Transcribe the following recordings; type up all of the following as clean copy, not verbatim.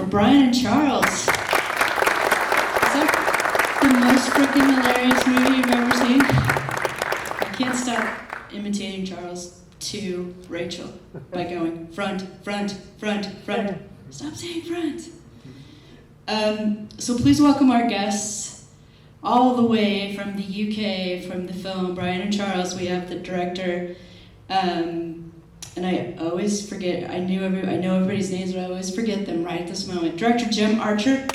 for Brian and Charles. Is that the most freaking hilarious movie you've ever seen? I can't stop imitating Charles to Rachel by going front, front, front, front. Stop saying front. So please welcome our guests all the way from the UK, from the film Brian and Charles. We have the director, and I always forget, I know everybody's names, but I always forget them right at this moment. Director Jim Archer.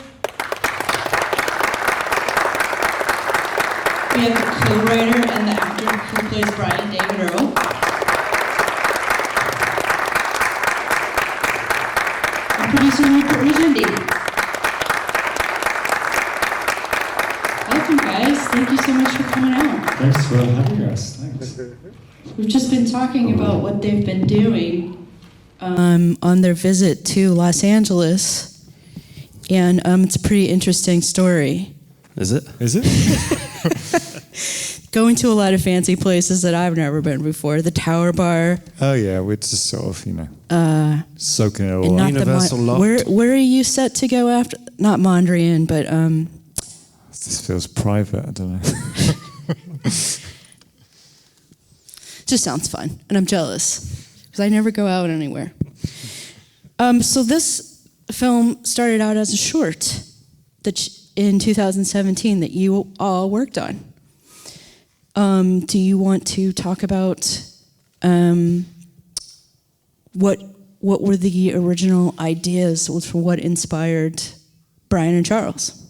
We have the co-writer and the actor who plays Brian, David Earl. And producer Rupert Majendie. Welcome, guys. Thank you so much for coming out. Thanks for having us. Thanks. We've just been talking about what they've been doing on their visit to Los Angeles, and it's a pretty interesting story. Is it? Is it? Going to a lot of fancy places that I've never been before. The Tower Bar. Oh yeah, we're just sort of, soaking it all And up. not Universal Loft. Where are you set to go after? Not Mondrian, but This feels private, I don't know. just sounds fun, and I'm jealous because I never go out anywhere. So this film started out as a short that in 2017 that you all worked on. Do you want to talk about what were the original ideas for what inspired Brian and Charles?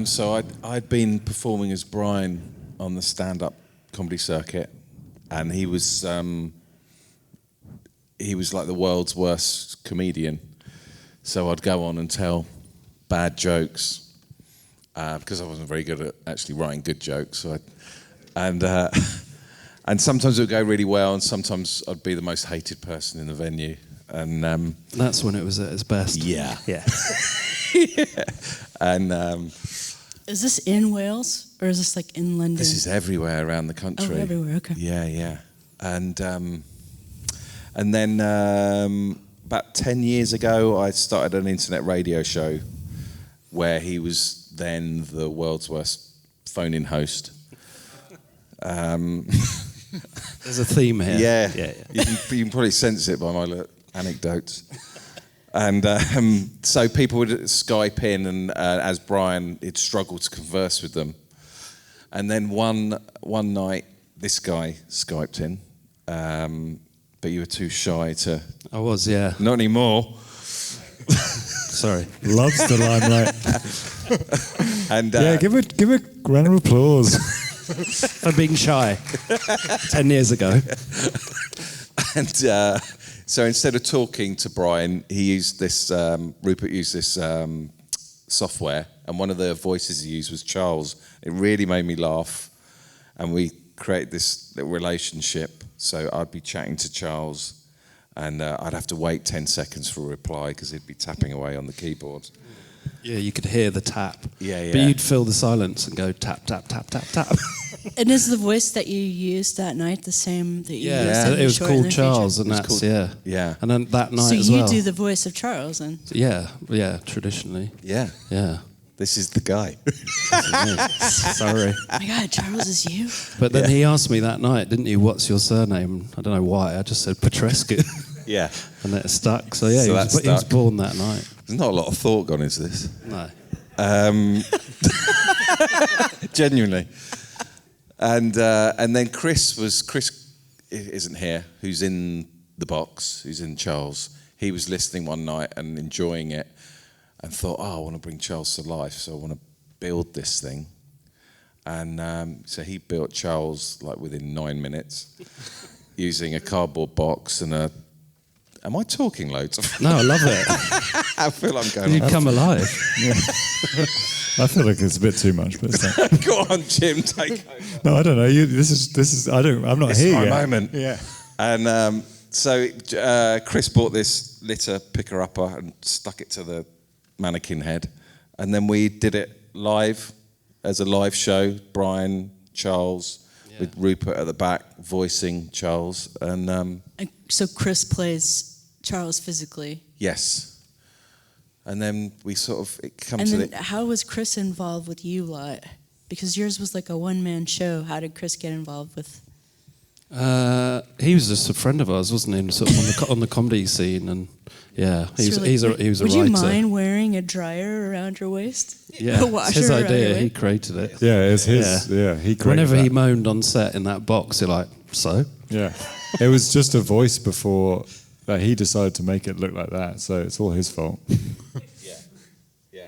So I'd been performing as Brian on the stand-up comedy circuit, and he was like the world's worst comedian. So I'd go on and tell bad jokes because I wasn't very good at actually writing good jokes. So and sometimes it would go really well, and sometimes I'd be the most hated person in the venue. And that's when it was at its best. Yeah. Yeah. Yeah. And Is this in Wales or is this like in London? this is everywhere around the country. Oh, everywhere. Okay. Yeah, yeah. And then about 10 years ago, I started an internet radio show where he was then the world's worst phone-in host. There's a theme here. Yeah. Yeah. You can probably sense it by my little anecdotes. And so people would Skype in, and as Brian, he'd struggle to converse with them. And then one night, this guy Skyped in, but you were too shy to... I was, yeah. Not anymore. Sorry. Loves the limelight. And Yeah, give a round of applause. For being shy. 10 years ago. And so instead of talking to Brian, he used this, Rupert used this software, and one of the voices he used was Charles. It really made me laugh, and we created this little relationship. So I'd be chatting to Charles, and I'd have to wait 10 seconds for a reply because he'd be tapping away on the keyboard. Yeah, you could hear the tap. Yeah. But you'd fill the silence and go tap, tap, tap, tap, tap. And is the voice that you used that night the same that you used Yeah, in it was short and called the Charles, feature? and that's, called- yeah. Yeah. And then that night So as you well. do the voice of Charles, and Yeah, traditionally. Yeah. Yeah. This is the guy. Sorry. oh my God, Charles is you. But then he asked me that night, didn't you, what's your surname? I don't know why, I just said Petrescu. Yeah. And it stuck. So yeah, So he that was stuck. born that night. There's not a lot of thought gone into this. No. Genuinely. And then Chris isn't here, who's in the box, who's in Charles. He was listening one night and enjoying it and thought, I want to bring Charles to life, so I want to build this thing. And so he built Charles like within 9 minutes using a cardboard box and a... Am I talking loads? No, I love it. I feel I'm going You on. come alive. Yeah. I feel like it's a bit too much, but it's not. Go on, Jim, take over. No, I don't know. This is. I'm not It's here my yet. moment. Yeah. And so Chris bought this litter picker-upper and stuck it to the mannequin head. And then we did it live as a live show. Brian, Charles, with Rupert at the back voicing Charles. And So Chris plays Charles physically. yes. And then we sort of it come And to then the how was Chris involved with you lot? Because yours was like a one-man show. How did Chris get involved with? He was just a friend of ours, wasn't he? Sort of on the comedy scene, and yeah, he was a Would writer. you mind wearing a dryer around your waist? Yeah, A washer it's his around your idea. waist? He created it. Yeah, it's his. Yeah, he created Whenever that. he moaned on set in that box, you're like, so? Yeah, it was just a voice before that he decided to make it look like that. So it's all his fault. yeah.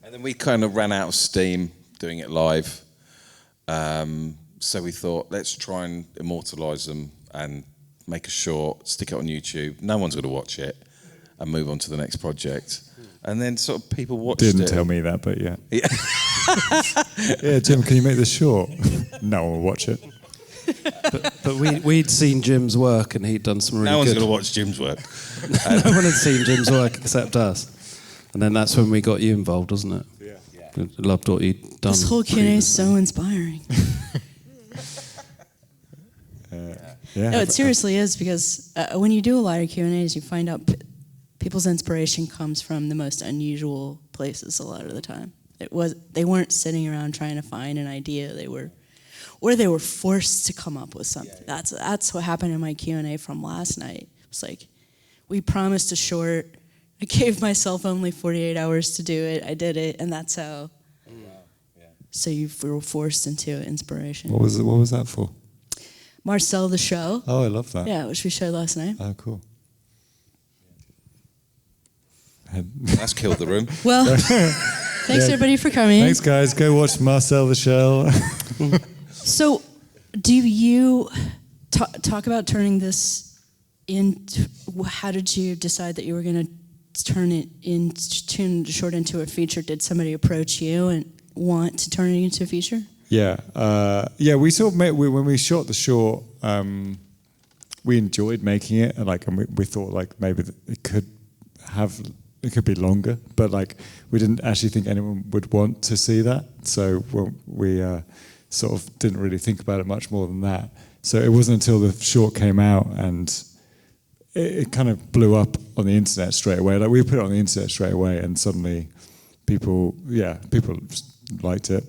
And then we kind of ran out of steam doing it live. So we thought, let's try and immortalise them and make a short, stick it on YouTube. No one's going to watch it, and move on to the next project. And then sort of people watched it. Didn't tell me that, but yeah. Yeah, Jim, can you make this short? No one will watch it. But we'd seen Jim's work, and he'd done some really No one's good... going to watch Jim's work. No one had seen Jim's work except us. And then that's when we got you involved, wasn't it? Yeah. We loved what you'd done. This whole Q&A is so inspiring. Yeah. No, it seriously is, because when you do a lot of Q&As, you find out people's inspiration comes from the most unusual places a lot of the time. They weren't sitting around trying to find an idea. They were forced to come up with something. Yeah. That's what happened in my Q&A from last night. It's like, we promised a short. I gave myself only 48 hours to do it. I did it, and that's how. Wow. Yeah. So you were forced into inspiration. What was that for? Marcel the show. Oh, I love that. Yeah, which we showed last night. Oh, cool. That's killed the room. Well, thanks everybody for coming. Thanks, guys. Go watch Marcel the Shell. So, do you talk about turning this into? How did you decide that you were going to turn the short into a feature? Did somebody approach you and want to turn it into a feature? Yeah, we sort of when we shot the short, we enjoyed making it, and we thought maybe it could be longer, but we didn't actually think anyone would want to see that, so we sort of didn't really think about it much more than that. So it wasn't until the short came out and it kind of blew up on the internet straight away. We put it on the internet straight away, and suddenly people liked it.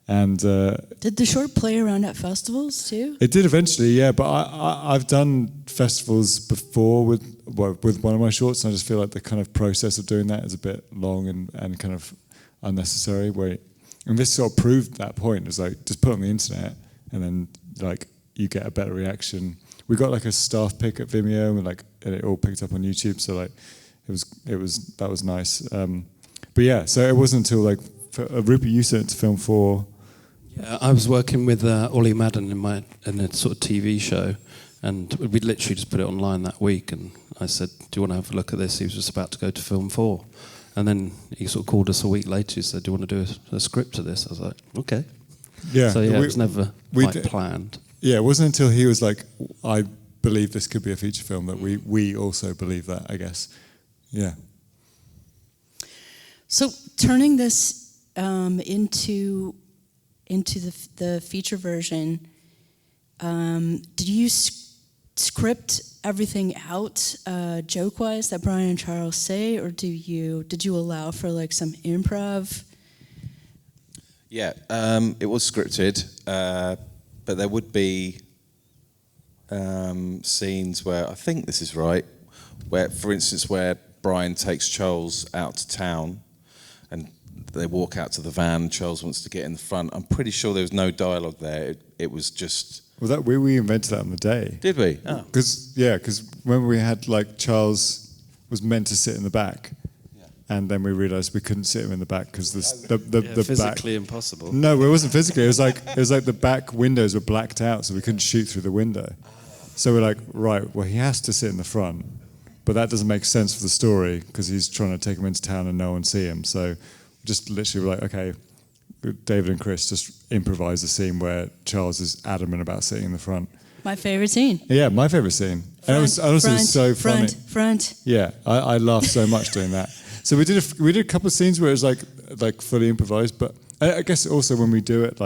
And did the short play around at festivals too? It did eventually, yeah. But I've done festivals before with one of my shorts, and I just feel like the kind of process of doing that is a bit long and kind of unnecessary. And this sort of proved that point. It was just put it on the internet, and then you get a better reaction. We got a staff pick at Vimeo, and it all picked up on YouTube. So that was nice. But yeah, so it wasn't until Rupert, you sent it to Film 4. Yeah, I was working with Ollie Madden in a sort of TV show, and we literally just put it online that week, and I said, do you want to have a look at this? He was just about to go to Film 4. And then he sort of called us a week later. He said, do you want to do a script to this? I was like, okay. Yeah. So yeah, it was never planned. Yeah, it wasn't until he was like, I believe this could be a feature film, that we also believe that, I guess. Yeah. So turning this into the feature version, did you script everything out joke-wise that Brian and Charles say, or did you allow for some improv? Yeah, it was scripted, but there would be scenes where, I think this is right, where, for instance, where Brian takes Charles out to town and they walk out to the van, Charles wants to get in the front. I'm pretty sure there was no dialogue there. It was just... Well, we invented that on the day. Did we? Oh. Because when we had Charles was meant to sit in the back, and then we realised we couldn't sit him in the back because the physically back, impossible. No, it wasn't physically. It was like the back windows were blacked out, so we couldn't shoot through the window. So we're like, right, well, he has to sit in the front, but that doesn't make sense for the story because he's trying to take him into town and no one see him. So just literally we're like, okay, David and Chris just improvise a scene where Charles is adamant about sitting in the front. My favorite scene. Yeah, my favorite scene. And it was honestly so funny. Front. Yeah, I laughed so much doing that. So we did a couple of scenes where it was like fully improvised, but I guess also when we do it,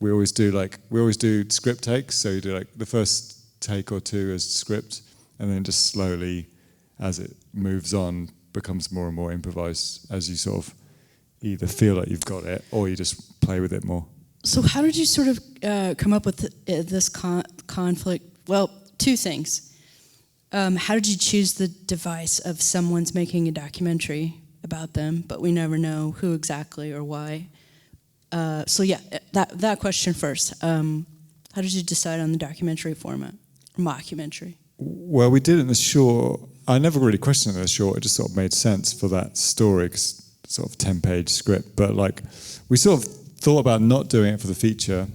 we always do script takes. So you do the first take or two as script, and then just slowly, as it moves on, becomes more and more improvised as you sort of either feel like you've got it or you just play with it more. So how did you sort of come up with this conflict? Well, two things. How did you choose the device of someone's making a documentary about them, but we never know who exactly or why? So yeah, that question first. How did you decide on the documentary format, mockumentary? Well, we did it in the short. I never really questioned it in the short. It just sort of made sense for that story, 'cause sort of 10-page script. But like, we sort of thought about not doing it for the feature,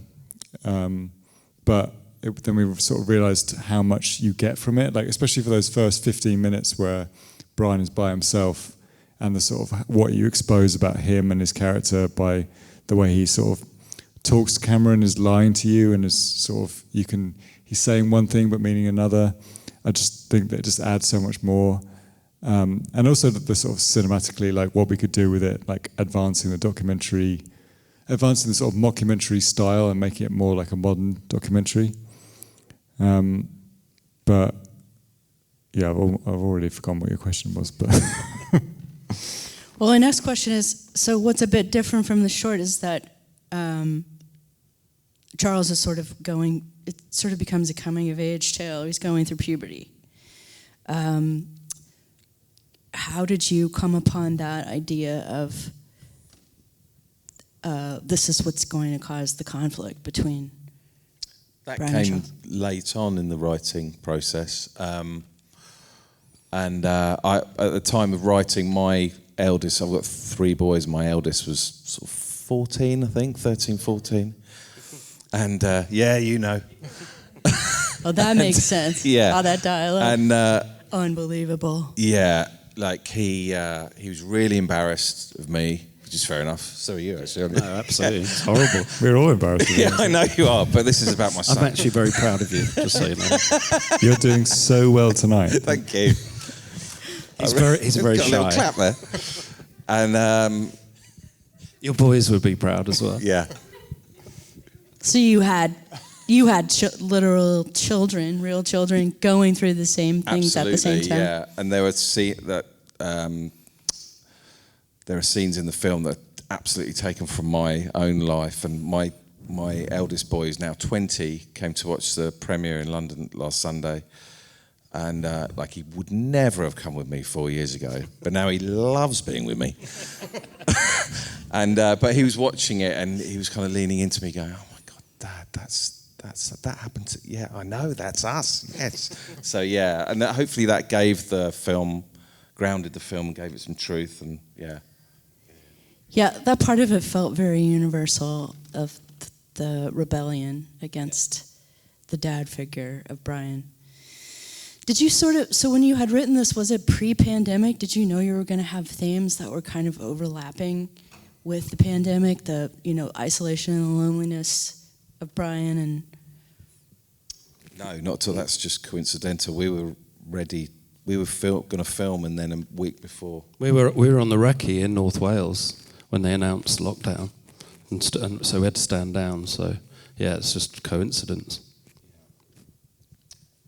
but then we sort of realised how much you get from it. Like, especially for those first 15 minutes where Brian is by himself, and the sort of what you expose about him and his character by the way he sort of talks to camera and is lying to you, and is sort of he's saying one thing but meaning another. I just think that it just adds so much more, and also the sort of cinematically, like what we could do with it, like advancing the sort of mockumentary style and making it more like a modern documentary. But yeah, I've already forgotten what your question was. But well, the next question is, so what's a bit different from the short is that Charles is sort of it sort of becomes a coming of age tale. He's going through puberty. How did you come upon that idea of this is what's going to cause the conflict between that Brian and came Charles? late on in the writing process, and I, at the time of writing, my eldest, I've got 3 boys, my eldest was sort of 14, I think, 13, 14. And yeah, you know. Oh, that makes sense. Yeah. All that dialogue. And unbelievable. yeah, like he was really embarrassed of me, which is fair enough. So are you, actually. No, absolutely. It's horrible. we're all embarrassed. Yeah, I know you are, but this is about my son. I'm actually very proud of you, just so you know. You're doing so well tonight. Thank you. He's very Got a little shy. clap there. And Your boys would be proud as well. yeah. So you had literal children, real children, going through the same things at the same time. Yeah, and there are scenes in the film that are absolutely taken from my own life. And my eldest boy, who's now 20, came to watch the premiere in London last Sunday, and like he would never have come with me 4 years ago, but now he loves being with me. And but he was watching it, and he was kind of leaning into me, going, "Oh my God, Dad, that happened to, yeah, I know, that's us, yes." So yeah, and hopefully that grounded the film and gave it some truth, and yeah. Yeah, that part of it felt very universal, of the rebellion against the dad figure of Brian. Did you so when you had written this, was it pre-pandemic? Did you know you were going to have themes that were kind of overlapping with the pandemic, the isolation and the loneliness of Brian? And No, not till that's just coincidental. We were ready. We were going to film, and then a week before. We were on the recce in North Wales when they announced lockdown, and so we had to stand down. So yeah, it's just coincidence.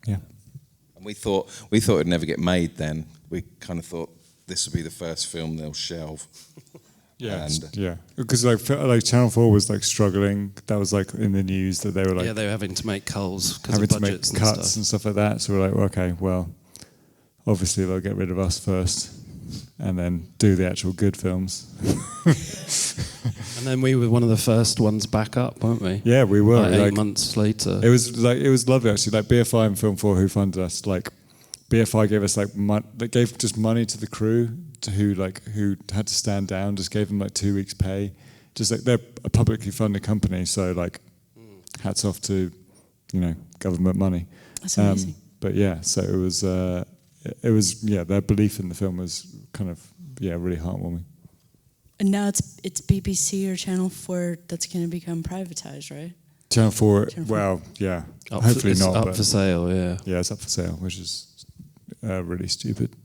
Yeah. And we thought it'd never get made. Then we kind of thought this would be the first film they'll shelve. Yeah, And yeah, because like Channel 4 was like struggling. That was like in the news that they were like They were having to make culls because having of to make budgets and cuts stuff. and stuff like that. So we're like, well, okay, well, obviously they'll get rid of us first, and then do the actual good films. And then we were one of the first ones back up, weren't we? Yeah, we were. Like 8 like, months later. it was lovely actually. Like BFI and Film 4 who funded us, like BFI gave us like they gave just money to the crew who had to stand down, just gave them like 2 weeks pay. Just like they're a publicly funded company, so like hats off to government money. that's amazing. But yeah, so it was their belief in the film was kind of really heartwarming. And now it's BBC or Channel 4 that's going to become privatized, right? Channel 4, Channel 4. well, yeah, Up hopefully it's not. Up but for sale, yeah. yeah, it's up for sale, which is really stupid.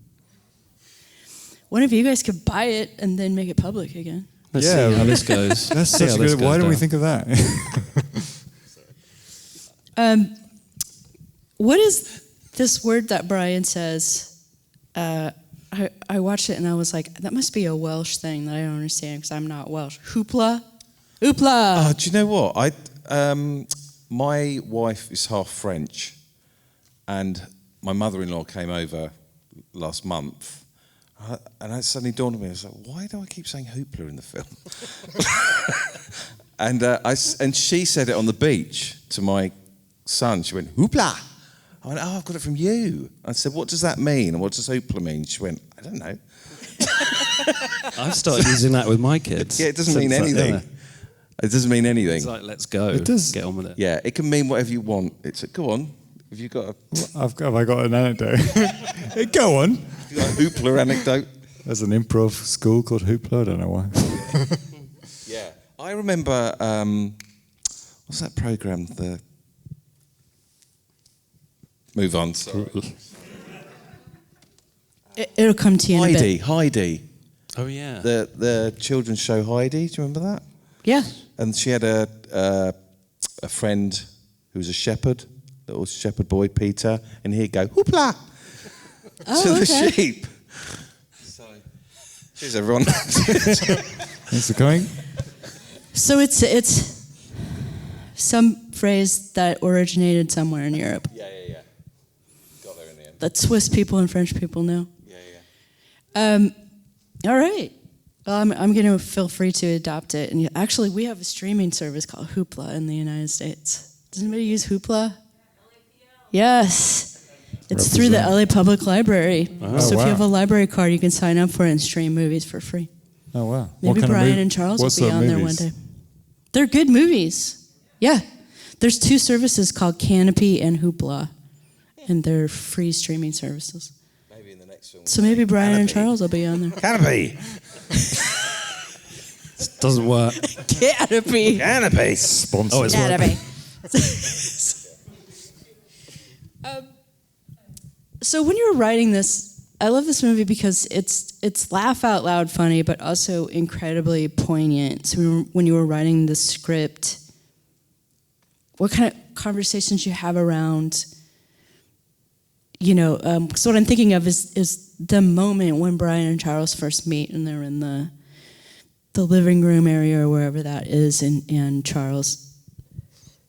One of you guys could buy it and then make it public again. Let's Yeah, see how this goes. That's See such how a this good. goes Why didn't we down. think of that? What is this word that Brian says? I watched it and I was like, that must be a Welsh thing that I don't understand because I'm not Welsh. Hoopla. Hoopla. Oh, do you know what? My wife is half French, and my mother-in-law came over last month, and it suddenly dawned on me. I was like, why do I keep saying hoopla in the film? and she said it on the beach to my son. She went, hoopla. I went, oh, I've got it from you. I said, what does that mean? And what does hoopla mean? She went, I don't know. I've started using that with my kids. Yeah, it doesn't mean anything. It doesn't mean anything. It's like, let's go. It does. Get on with it. Yeah, it can mean whatever you want. Go on. Have you got a... Have I got an anecdote? Go on. Have you got a hoopla anecdote? There's an improv school called Hoopla. I don't know why. Yeah. I remember... what's that programme? Move on, sorry. It'll come to you in a bit. Heidi. Oh, yeah. The children's show Heidi. Do you remember that? Yeah. And she had a friend who was a shepherd, little shepherd boy, Peter, and he'd go, hoopla, to the sheep. So, cheers, everyone. Thanks for coming. So it's some phrase that originated somewhere in Europe Yeah. Got there in the end. that Swiss people and French people know. Yeah. All right. Well, I'm going to feel free to adopt it. And actually, we have a streaming service called Hoopla in the United States. Does anybody use Hoopla? Yes. It's through the LA Public Library. Oh, So if wow. you have a library card, you can sign up for it and stream movies for free. Oh, wow. Maybe Brian and Charles will be on there one day. They're good movies. Yeah. There's 2 services called Canopy and Hoopla. And they're free streaming services. Maybe in the next film. So maybe Brian and Canopy. Charles will be on there. Canopy. Doesn't work. Canopy. Canopy. Sponsor. Oh, it's Canopy. So when you were writing this, I love this movie because it's laugh out loud funny, but also incredibly poignant. So when you were writing the script, what kind of conversations you have around, so what I'm thinking of is the moment when Brian and Charles first meet and they're in the living room area or wherever that is, and Charles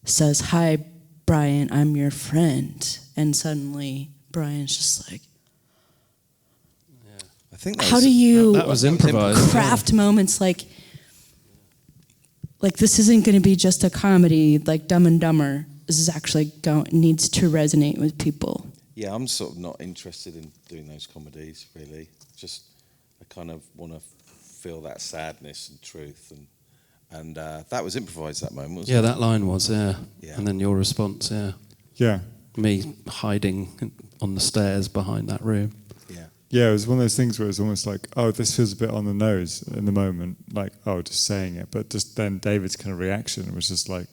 says, "Hi, Brian, I'm your friend," and suddenly Brian's just like, I think that how was, do you That was improvised. craft moments like this isn't going to be just a comedy like Dumb and Dumber. This is actually needs to resonate with people. Yeah, I'm sort of not interested in doing those comedies, really. Just, I kind of want to feel that sadness and truth. And that was improvised, that moment, wasn't Yeah, it? that line was, yeah. Yeah. And then your response, yeah. Yeah. Me hiding on the stairs behind that room. Yeah. Yeah, it was one of those things where it was almost like, oh, this feels a bit on the nose in the moment, like, oh, just saying it. But just then David's kind of reaction was just like,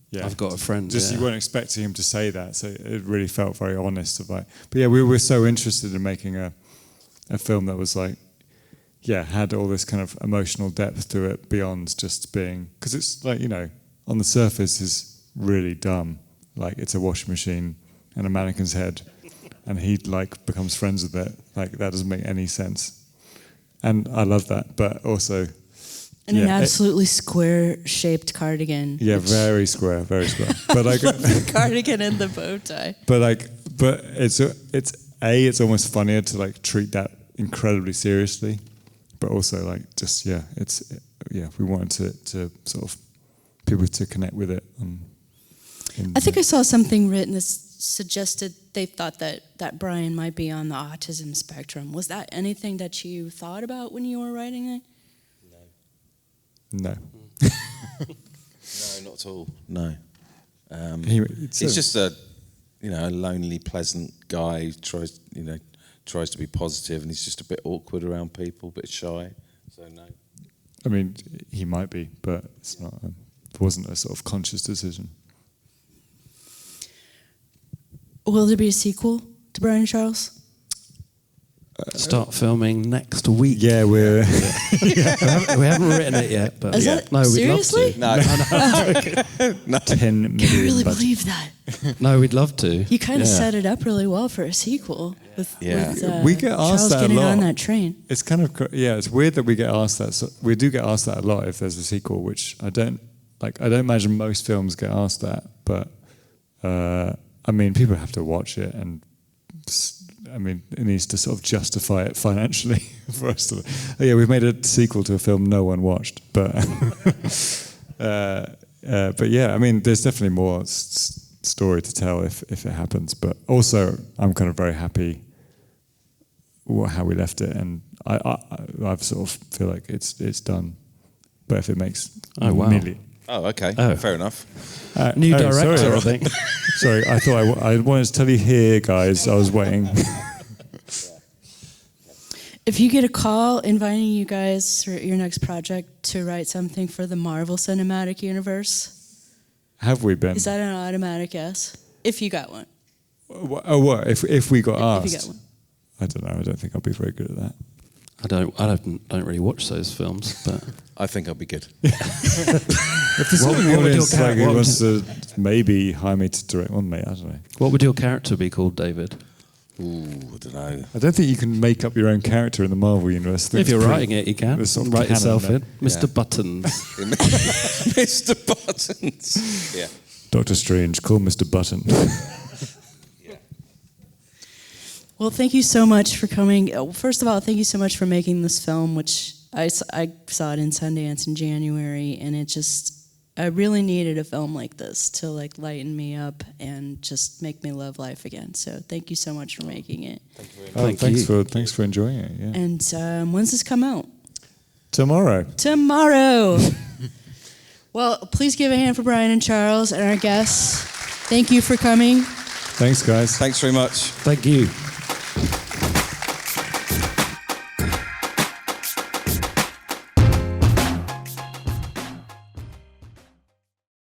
yeah. I've got a friend, Just yeah. you weren't expecting him to say that, so it really felt very honest. But yeah, we were so interested in making a film that was like, yeah, had all this kind of emotional depth to it beyond just being, because it's like, on the surface is really dumb. Like, it's a washing machine and a mannequin's head, and he becomes friends with it. Like, that doesn't make any sense. And I love that, but also... And an absolutely square-shaped cardigan. Yeah, very square. But The cardigan and the bow tie. but it's almost funnier to treat that incredibly seriously, but also we wanted to sort of people to connect with it. I think I saw something written that suggested they thought that Brian might be on the autism spectrum. Was that anything that you thought about when you were writing it? No. No, not at all. No. He's just a lonely, pleasant guy who tries to be positive, and he's just a bit awkward around people, a bit shy. So no. I mean, he might be, but it's not. It wasn't a sort of conscious decision. Will there be a sequel to Brian and Charles? Start filming next week. Yeah, we're We haven't written it yet, but Is that no, we'd seriously? love to. No. 10 million. Can I really budget. believe that? No, we'd love to. You kind of Yeah. set it up really well for a sequel with, Yeah. We get asked Charles that a getting lot. on that train. It's kind of it's weird that we get asked that. So we do get asked that a lot if there's a sequel, which I don't imagine most films get asked that. But I mean, people have to watch it, and I mean, it needs to sort of justify it financially for us to. Yeah, we've made a sequel to a film no one watched, but but yeah, I mean, there's definitely more story to tell if it happens. But also, I'm kind of very happy how we left it, and I've sort of feel like it's done. But if it makes Oh, wow. million. Oh, okay. Oh. Fair enough. New director, sorry. I think. Sorry, I thought I wanted to tell you here, guys. I was waiting. If you get a call inviting you guys for your next project to write something for the Marvel Cinematic Universe, Have we been? is that an automatic yes? If you got one. Oh, what? If we got If you asked? got one. I don't know. I don't think I'll be very good at that. I don't really watch those films, but I think I'll be good. If there's What- someone in the what would audience your like, who what wants to maybe hire me to direct one, mate, I don't know. what would your character be called, David? Ooh, I don't know. I don't think you can make up your own character in the Marvel universe. I think If you're it's pretty- writing it, you can. it's sort of Write canon yourself then. in. Mr. Buttons. Mr. Buttons. Yeah. Doctor Strange, call Mr. Button. Well, thank you so much for coming. First of all, thank you so much for making this film, which I saw it in Sundance in January, and I really needed a film like this to like lighten me up and just make me love life again. So thank you so much for making it. Thanks for enjoying it. Yeah. And when's this come out? Tomorrow. Tomorrow. Well, please give a hand for Brian and Charles and our guests. Thank you for coming. Thanks, guys. Thanks very much. Thank you.